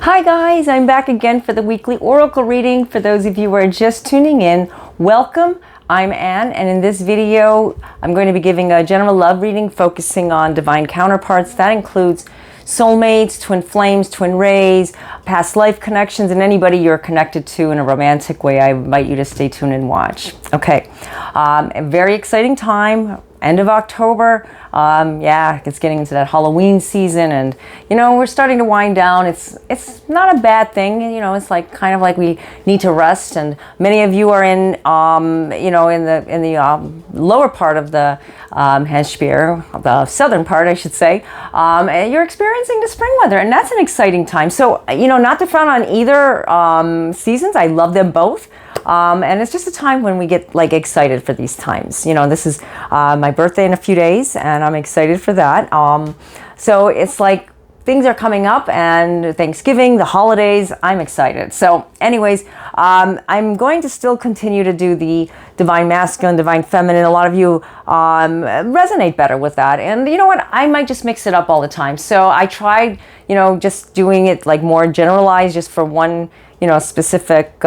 Hi guys, I'm back again for the weekly oracle reading. For those of you who are just tuning in, welcome. I'm Anne, and in this video I'm going to be giving a general love reading focusing on divine counterparts. That includes soulmates, twin flames, twin rays, past life connections, and anybody you're connected to in a romantic way. I invite you to stay tuned and watch. Okay, a very exciting time, end of October. Yeah, it's getting into that Halloween season, and we're starting to wind down. It's not a bad thing. It's like kind of like we need to rest, and many of you are in in the lower part of the hemisphere, the southern part, I should say. And you're experiencing the spring weather, and that's an exciting time. So not to frown on either seasons. I love them both. And it's just a time when we get excited for these times. This is my birthday in a few days, and I'm excited for that. So it's like things are coming up, and Thanksgiving, the holidays, I'm excited. So anyways, I'm going to still continue to do the divine masculine, divine feminine. A lot of you resonate better with that. And you know what? I might just mix it up all the time. So I tried, just doing it more generalized, just for one, specific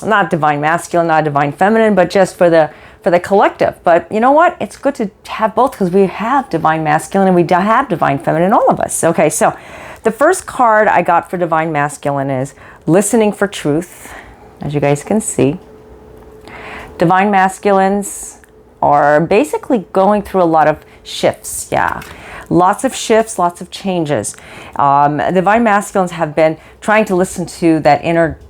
not divine masculine, not divine feminine, but just for the collective. But you know what? It's good to have both, because we have divine masculine and we have divine feminine, all of us. Okay, so the first card I got for divine masculine is listening for truth, as you guys can see. Divine masculines are basically going through a lot of shifts. Yeah, lots of shifts, lots of changes. Divine masculines have been trying to listen to that inner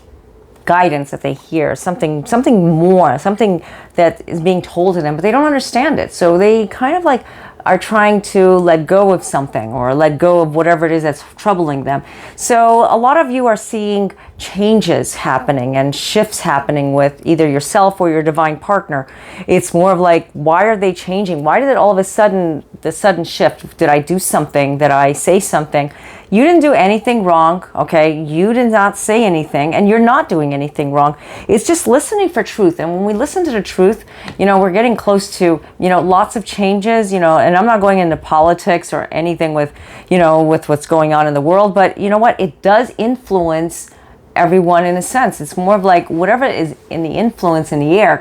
guidance that they hear, something more, something that is being told to them, but they don't understand it. So they kind of are trying to let go of something, or let go of whatever it is that's troubling them. So a lot of you are seeing changes happening and shifts happening with either yourself or your divine partner. It's more of why are they changing? Why did it all of a sudden, the sudden shift? Did I do something? Did I say something? You didn't do anything wrong, okay? You did not say anything, and you're not doing anything wrong. It's just listening for truth. And when we listen to the truth, we're getting close to, lots of changes, and I'm not going into politics or anything with what's going on in the world, but you know what? It does influence everyone in a sense. It's more of whatever is in the influence in the air,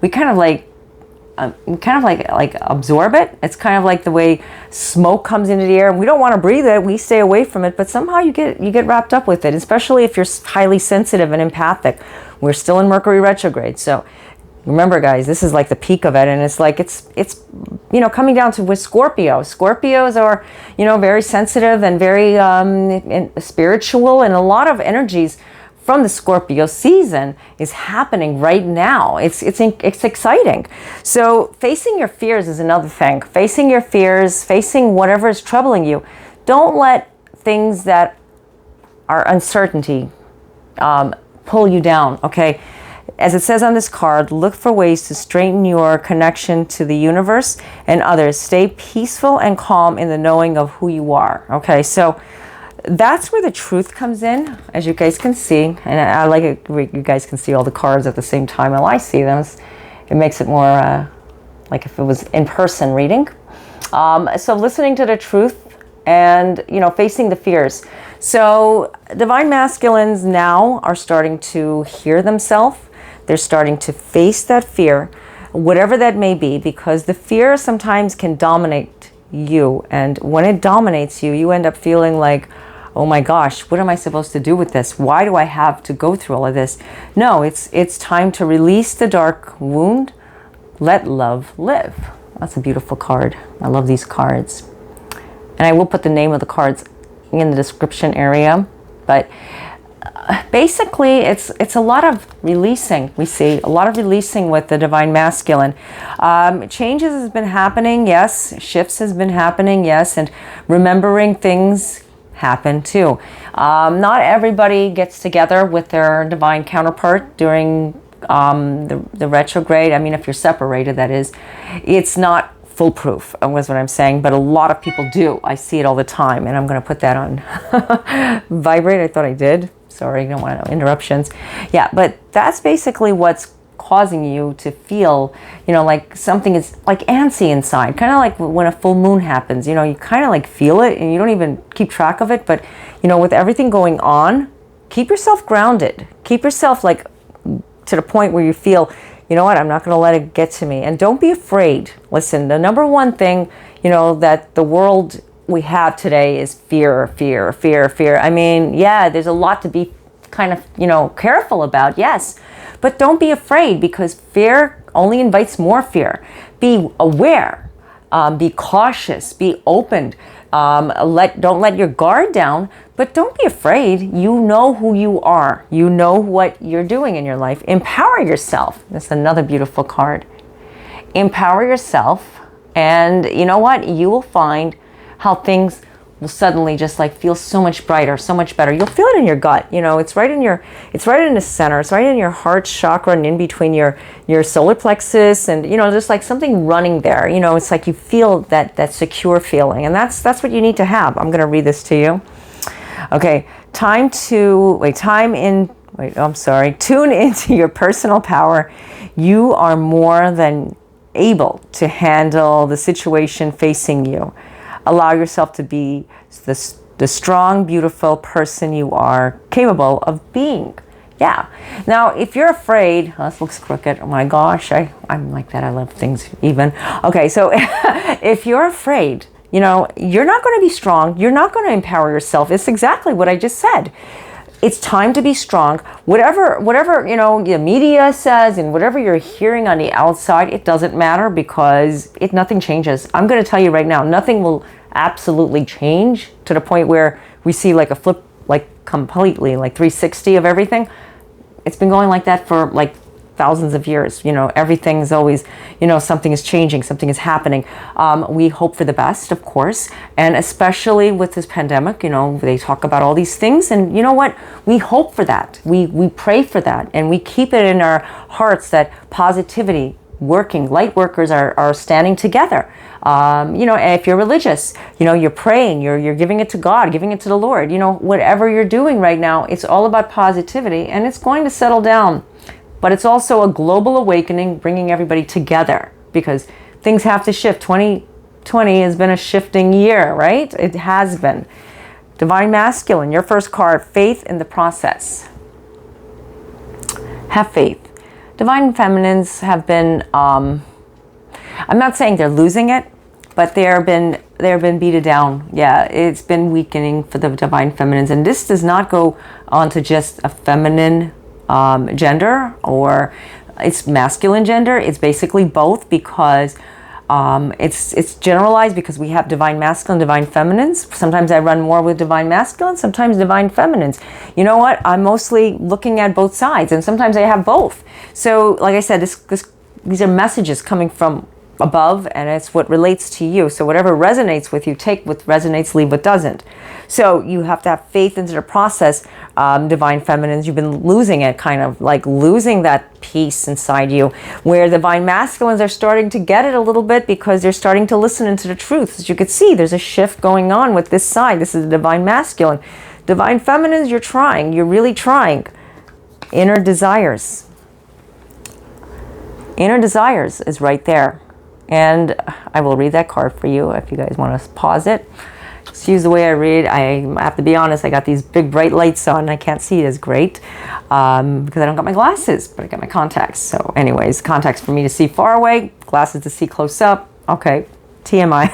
we absorb it. It's kind of like the way smoke comes into the air, and we don't want to breathe it. We stay away from it, but somehow you get wrapped up with it, especially if you're highly sensitive and empathic. We're still in Mercury retrograde, so remember, guys, this is the peak of it, and it's coming down to with Scorpio. Scorpios are very sensitive and very spiritual, and a lot of energies from the Scorpio season is happening right now. It's exciting. So facing your fears is another thing. Facing your fears, facing whatever is troubling you. Don't let things that are uncertainty pull you down, okay? As it says on this card, look for ways to strengthen your connection to the universe and others. Stay peaceful and calm in the knowing of who you are, okay? So that's where the truth comes in, as you guys can see. And I like it, you guys can see all the cards at the same time while I see them. It makes it more like if it was in-person reading. So listening to the truth and, facing the fears. So divine masculines now are starting to hear themselves. They're starting to face that fear, whatever that may be, because the fear sometimes can dominate you. And when it dominates you, you end up feeling oh my gosh, what am I supposed to do with this? Why do I have to go through all of this? No, it's time to release the dark wound. Let love live. That's a beautiful card. I love these cards. And I will put the name of the cards in the description area. But basically, it's a lot of releasing. We see a lot of releasing with the divine masculine. Changes has been happening, yes. Shifts has been happening, yes. And remembering things happen too. Not everybody gets together with their divine counterpart during the retrograde. I mean, if you're separated, that is. It's not foolproof, was what I'm saying, but a lot of people do. I see it all the time, and I'm going to put that on vibrate. I thought I did. Sorry, I don't want no interruptions. Yeah, but that's basically what's causing you to feel, like something is antsy inside, kind of like when a full moon happens, you kind of feel it and you don't even keep track of it, but with everything going on, keep yourself grounded. Keep yourself like to the point where you feel, you know what, I'm not going to let it get to me. And don't be afraid. Listen, the number one thing, that the world we have today is fear, fear, fear, fear. I mean, yeah, there's a lot to be kind of, careful about, yes. But don't be afraid, because fear only invites more fear. Be aware, be cautious, be open. Don't let your guard down, but don't be afraid. You know who you are. You know what you're doing in your life. Empower yourself. That's another beautiful card. Empower yourself, and you know what? You will find how things will suddenly just like feel so much brighter, so much better. You'll feel it in your gut. It's right in the center. It's right in your heart chakra and in between your solar plexus, and just like something running there. It's like you feel that secure feeling, and that's what you need to have. I'm going to read this to you. Okay, tune into your personal power. You are more than able to handle the situation facing you. Allow yourself to be the strong, beautiful person you are capable of being. Yeah. Now, if you're afraid, this looks crooked. Oh my gosh, I'm like that. I love things even. Okay, so if you're afraid, you're not going to be strong. You're not going to empower yourself. It's exactly what I just said. It's time to be strong. Whatever the media says and whatever you're hearing on the outside, it doesn't matter, because nothing changes. I'm going to tell you right now, nothing will absolutely change to the point where we see like a flip, like completely, like 360 of everything. It's been going like that for like thousands of years. Everything's always, something is changing, something is happening. We hope for the best, of course, and especially with this pandemic, they talk about all these things, and you know what? We hope for that. We pray for that, and we keep it in our hearts that positivity, light workers are standing together. And if you're religious, you're praying, you're giving it to God, giving it to the Lord. Whatever you're doing right now, it's all about positivity, and it's going to settle down. But it's also a global awakening, bringing everybody together, because things have to shift. 2020 has been a shifting year, right? It has been. Divine Masculine, your first card, faith in the process. Have faith. Divine Feminines have been, I'm not saying they're losing it, but they've been beaten down. Yeah, it's been weakening for the Divine Feminines. And this does not go on to just a feminine gender, or it's masculine gender. It's basically both, because it's generalized, because we have divine masculine, divine feminines. Sometimes I run more with divine masculine, sometimes divine feminines. You know what? I'm mostly looking at both sides, and sometimes I have both. So like I said, these are messages coming from above, and it's what relates to you. So whatever resonates with you, take what resonates, leave what doesn't. So you have to have faith into the process. Divine Feminines, you've been losing it, kind of like losing that peace inside you, where Divine Masculines are starting to get it a little bit, because they're starting to listen into the truth. As you can see, there's a shift going on with this side. This is the Divine Masculine. Divine Feminines, you're really trying. Inner desires. Inner desires is right there. And I will read that card for you if you guys want to pause it. Excuse the way I read. I have to be honest, I got these big bright lights on. I can't see it as great because I don't got my glasses, but I got my contacts. So anyways, contacts for me to see far away, glasses to see close up. Okay, TMI.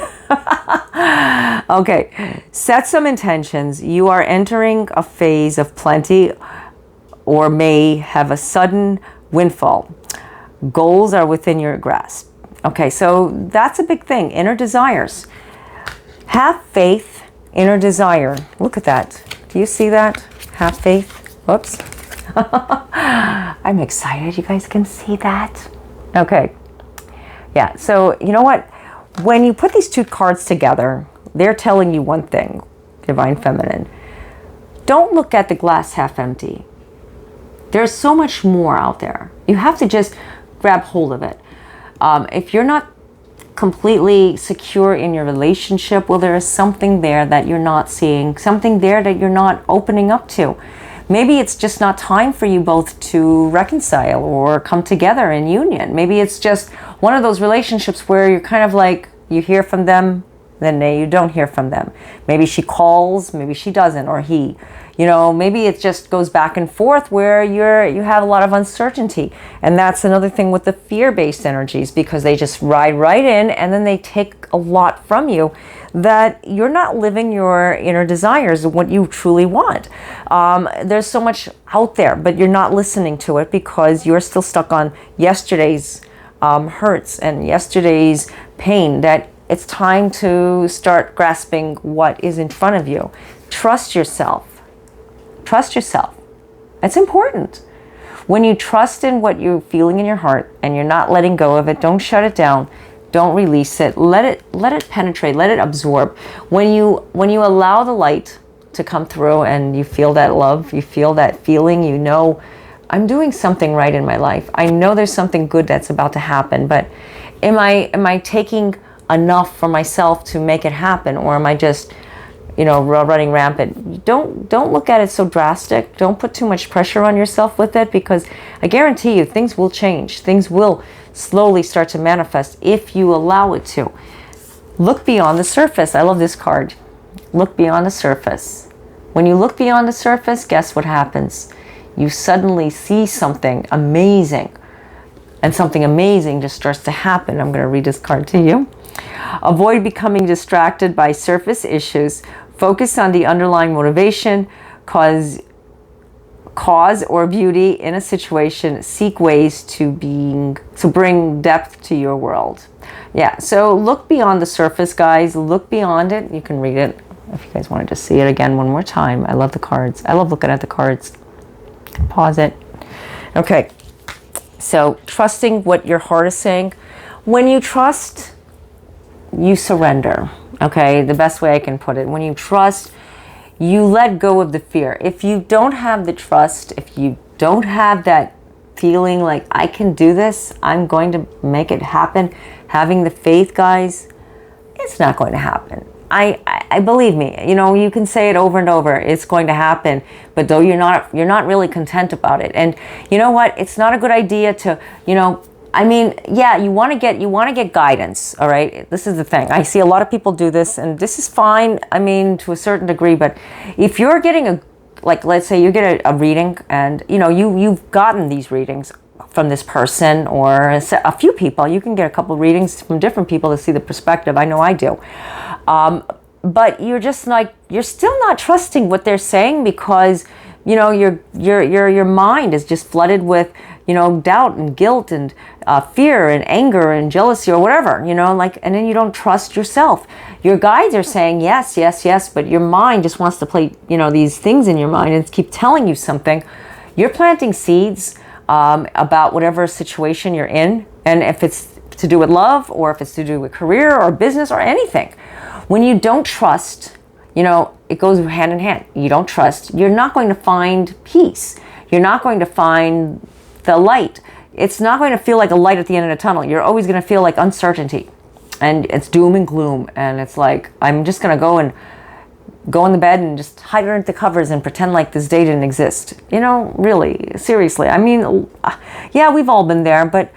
Okay, set some intentions. You are entering a phase of plenty, or may have a sudden windfall. Goals are within your grasp. Okay, so that's a big thing. Inner desires. Have faith, inner desire. Look at that. Do you see that? Have faith. Whoops. I'm excited. You guys can see that. Okay. Yeah, so you know what? When you put these two cards together, they're telling you one thing, Divine Feminine. Don't look at the glass half empty. There's so much more out there. You have to just grab hold of it. If you're not completely secure in your relationship, well, there is something there that you're not seeing, something there that you're not opening up to. Maybe it's just not time for you both to reconcile or come together in union. Maybe it's just one of those relationships where you're kind of like, you hear from them then you don't hear from them. Maybe she calls, maybe she doesn't, or he. Maybe it just goes back and forth where you have a lot of uncertainty. And that's another thing with the fear-based energies, because they just ride right in and then they take a lot from you, that you're not living your inner desires, what you truly want. There's so much out there, but you're not listening to it because you're still stuck on yesterday's hurts and yesterday's pain, that it's time to start grasping what is in front of you. Trust yourself. Trust yourself. It's important. When you trust in what you're feeling in your heart and you're not letting go of it, don't shut it down. Don't release it. Let it penetrate. Let it absorb. When you allow the light to come through and you feel that love, you feel that feeling, I'm doing something right in my life. I know there's something good that's about to happen, but am I taking enough for myself to make it happen, or am I just running rampant? Don't look at it so drastic. Don't put too much pressure on yourself with it, because I guarantee you things will change. Things will slowly start to manifest if you allow it to. Look beyond the surface. I love this card. Look beyond the surface. When you look beyond the surface, guess what happens? You suddenly see something amazing, and something amazing just starts to happen. I'm going to read this card to you. Avoid becoming distracted by surface issues. Focus on the underlying motivation, cause or beauty in a situation. Seek ways to bring depth to your world. Yeah, so look beyond the surface, guys. Look beyond it. You can read it if you guys wanted to see it again one more time. I love the cards. I love looking at the cards. Pause it. Okay, so trusting what your heart is saying. When you trust, you surrender. Okay, the best way I can put it. When you trust, you let go of the fear. If you don't have the trust, if you don't have that feeling like, I can do this, I'm going to make it happen, having the faith, guys, it's not going to happen. I believe me, you can say it over and over, it's going to happen, but though you're not really content about it. And you know what? It's not a good idea to, yeah, you want to get guidance, all right? This is the thing. I see a lot of people do this, and this is fine, to a certain degree, but if you're getting let's say you get a reading, and you've gotten these readings from this person or a few people. You can get a couple readings from different people to see the perspective. I know I do. But you're just you're still not trusting what they're saying, because your mind is just flooded with doubt and guilt and fear and anger and jealousy or whatever, and then you don't trust yourself. Your guides are saying yes, yes, yes, but your mind just wants to play these things in your mind and keep telling you something. You're planting seeds about whatever situation you're in, and if it's to do with love, or if it's to do with career or business or anything. When you don't trust, it goes hand in hand. You don't trust, you're not going to find peace. You're not going to find the light. It's not going to feel like a light at the end of the tunnel. You're always going to feel like uncertainty, and it's doom and gloom, and it's like, I'm just going to go in the bed and just hide under the covers and pretend like this day didn't exist. Really, seriously. Yeah, we've all been there, but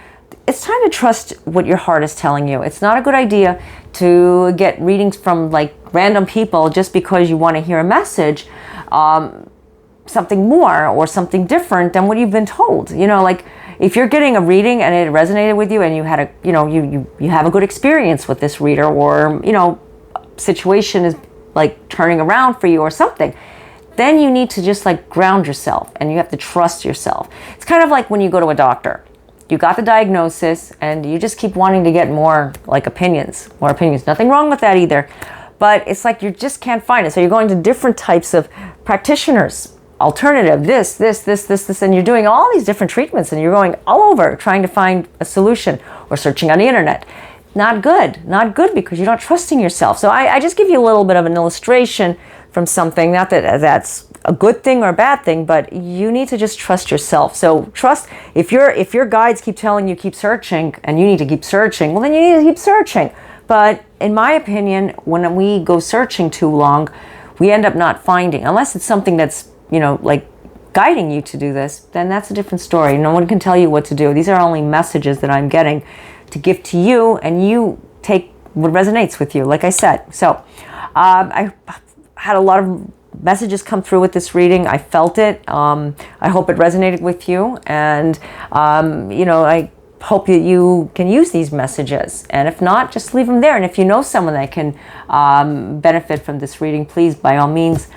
it's time to trust what your heart is telling you. It's not a good idea to get readings from random people just because you want to hear a message, something more or something different than what you've been told. If you're getting a reading and it resonated with you, and you had you have a good experience with this reader, or situation is turning around for you or something, then you need to just ground yourself, and you have to trust yourself. It's kind of like when you go to a doctor. You got the diagnosis, and you just keep wanting to get more opinions. Nothing wrong with that either. But it's you just can't find it. So you're going to different types of practitioners, alternative, this, and you're doing all these different treatments, and you're going all over trying to find a solution, or searching on the internet. Not good, because you're not trusting yourself. So I just give you a little bit of an illustration from something, not that that's a good thing or a bad thing, but you need to just trust yourself. So trust, if your guides keep telling you keep searching, and you need to keep searching, well, then you need to keep searching. But in my opinion, when we go searching too long, we end up not finding, unless it's something that's guiding you to do this, then that's a different story. No one can tell you what to do. These are only messages that I'm getting to give to you, and you take what resonates with you, like I said. So I had a lot of messages come through with this reading. I felt it. I hope it resonated with you. And, I hope that you can use these messages. And if not, just leave them there. And if you know someone that can benefit from this reading, please, by all means,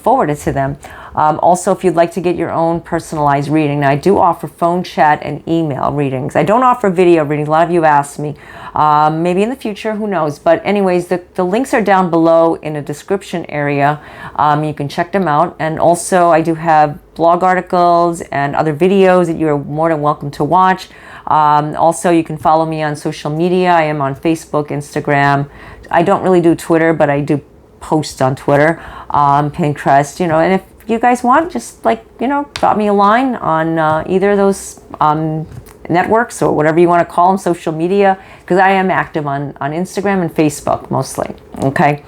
forward it to them. Also, if you'd like to get your own personalized reading, now I do offer phone chat and email readings. I don't offer video readings. A lot of you asked me. Maybe in the future, who knows? But anyways, the links are down below in the description area. You can check them out. And also, I do have blog articles and other videos that you're more than welcome to watch. Also, you can follow me on social media. I am on Facebook, Instagram. I don't really do Twitter, but I do post on Twitter, Pinterest, and if you guys want, just drop me a line on either of those networks or whatever you want to call them, social media, because I am active on Instagram and Facebook mostly. Okay.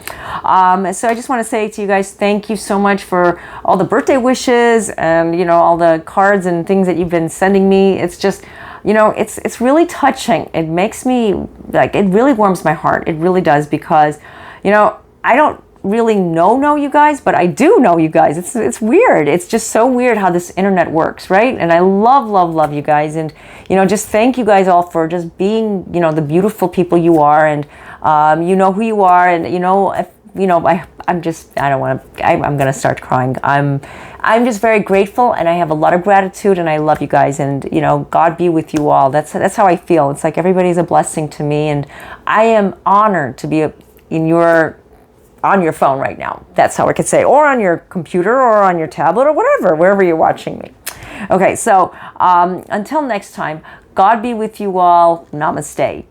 So I just want to say to you guys, thank you so much for all the birthday wishes and, all the cards and things that you've been sending me. It's just, it's really touching. It makes me it really warms my heart. It really does, because, I don't really know you guys, but I do know you guys. It's weird. It's just so weird how this internet works, right? And I love you guys. And, just thank you guys all for just being, the beautiful people you are. And, you know who you are. And, I'm going to start crying. I'm just very grateful, and I have a lot of gratitude, and I love you guys, and God be with you all. That's how I feel. It's like everybody's a blessing to me, and I am honored to be on your phone right now. That's how I could say, or on your computer, or on your tablet, or wherever you're watching me. Okay, so until next time, God be with you all. Namaste.